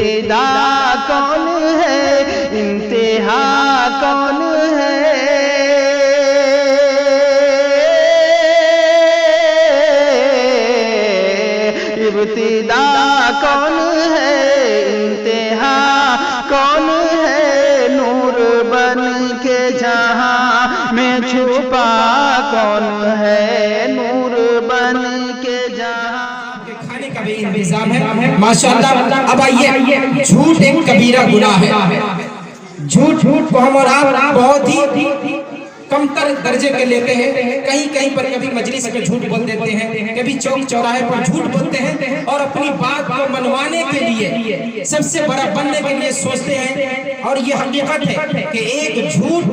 इब्तिदा कौन है, इंतहा कौन है। इब्तिदा कौन है, इंतहा कौन है। नूर बन के जहां में छुपा कौन है, नूर बन के जहां। खाने का भी इंतजाम है माशाअल्लाह। अब आइए, झूठ एक कबीरा गुनाह है। झूठ को हम और आप बहुत ही कमतर दर्जे के लेते हैं। कहीं कहीं पर कभी मजलिस में झूठ बोल देते हैं, कभी चौक चौराहे पर झूठ बोलते हैं और अपनी बात को मनवाने के लिए, सबसे बड़ा बनने के लिए सोचते हैं। और ये हकीकत है कि एक झूठ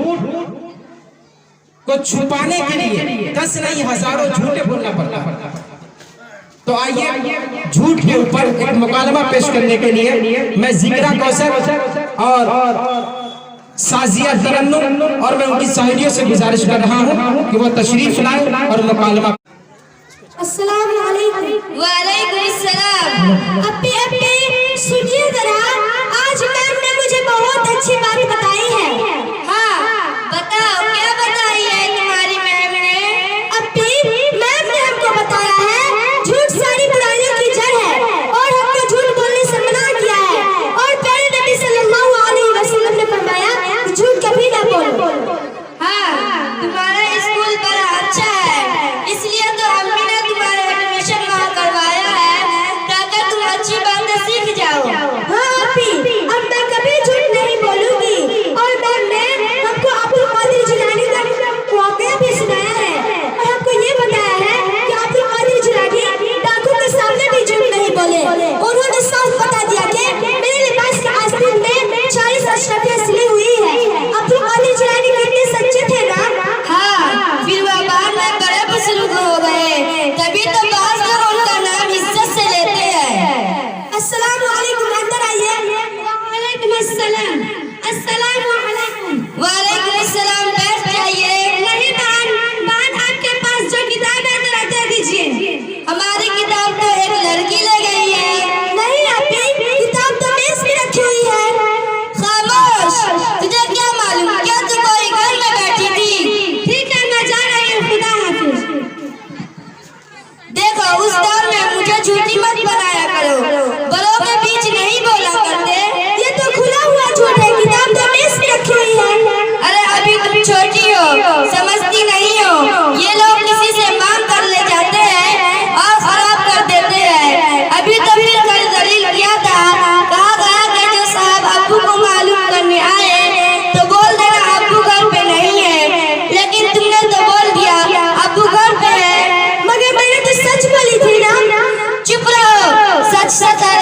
को छुपाने के लिए 10 नहीं हजारों झूठे बोलना पड़ता है। तो आइए, झूठ के ऊपर एक मुकालमा पेश करने के लिए मैं जिक्रा कौसर और साजिया तरन्नुम और मैं उनकी साहिलियों से गुजारिश कर रहा हूं कि वो तशरीफ लाए और मुकालमा। अस्सलाम वालेकुम। वालेकुम अस्सलाम। अप्पी सुनिए जरा, आज मैम ने मुझे बहुत अच्छी बात बताई है। हाँ बताओ, क्या बताई है तुम्हारी मैम ने? अप्पी, मैम ने हमको बताया है झूठ सारी बुराइयों की जड़ है और हमको झूठ बोलने से मना किया है। और प्यारे नबी सल्लल्लाहु अलैहि वसल्लम ने फरमाया झूठ कभी ना बोलो। हाँ, तुम्हारा स्कूल बड़ा अच्छा है, इसलिए तो अम्मी ने तुम्हारा एडमिशन वहाँ करवाया है ताकि तुम अच्छी बातें सीख जाओ। हाँ अप्पी, अब मैं कभी झूठ नहीं बोलूंगी। और मैम ने हमको अब्दुल कादिर जिलानी का वाक़या भी सुनाया है और हमको ये बताया है कि अब्दुल कादिर जिलानी डाकू के सामने भी झूठ नहीं बोले। उन्होंने साफ बता दिया कि मेरे लिबास के आस्तीन में 40 अशरफियाँ सिली हुई है। अब्दुल कादिर जिलानी कितने सच्चे थे ना। हाँ, फिर वह बाद में बड़े बुजुर्ग हो गए, तभी तो बाज़ लोग उनका नाम इज्जत से लेते हैं। अस्सलाम वालेकुम, अंदर आइए। वालेकुम अस्सलाम। अस्सलाम वालेकुम। वालेकुम अस्सलाम, बैठ जाइए। नहीं बान, आपके पास जो किताब है जरा दे दीजिए। हमारी किताब तो एक लड़की ले गई है। नहीं अप्पी, किताब तो मेज पे रखी हुई है। खामोश, तुझे क्या मालूम, क्या तू कोई घर में बैठी थी? ठीक है, मैं जा रही हूँ, खुदा हाफिज। देखो, उस दौर में मुझे झूठी मत बनाया करो, बड़ों के बीच नहीं बोला करते। ये तो खुला हुआ झूठ है, किताब तो मेज पे रखी हुई है। अरे अभी तुम छोटी हो, समझती नहीं हो। ये लोग किसी से मांग कर ले जाते हैं और खराब कर देते हैं। अभी तो फिर कल दलील किया था, कहा गया कि जो साहब अब्बू को मालूम करने आए तो बोल देना अब्बू घर पे नहीं है, लेकिन तुमने तो बोल दिया अब्बू घर पे है। मगर मैंने तो सच बोली थी ना। चुप रहो, सच सच है।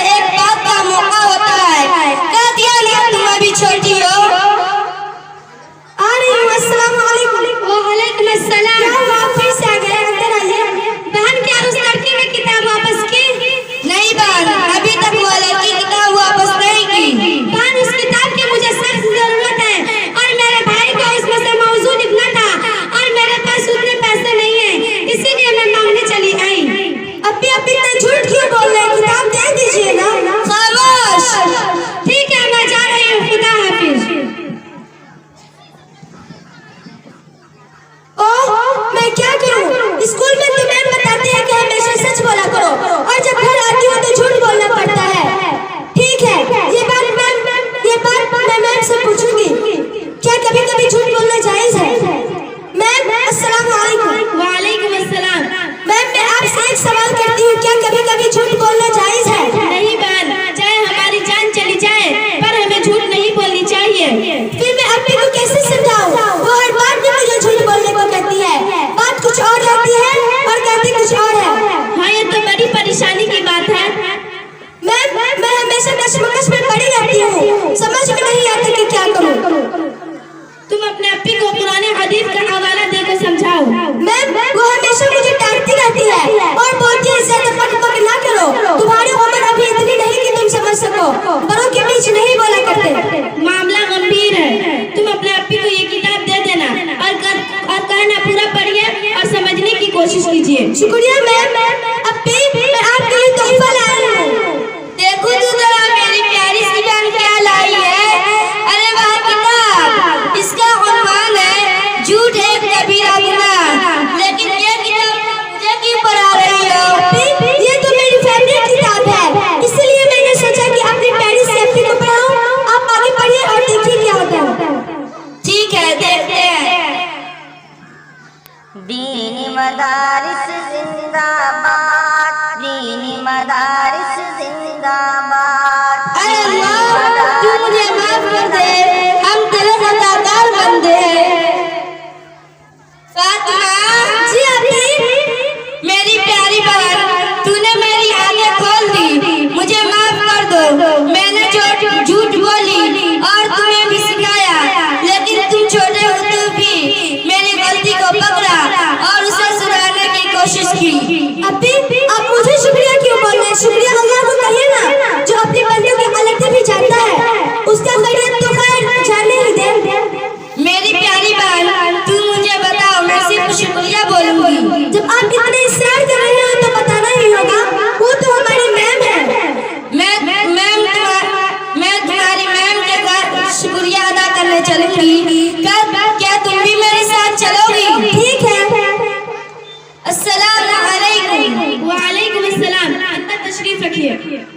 रखिए।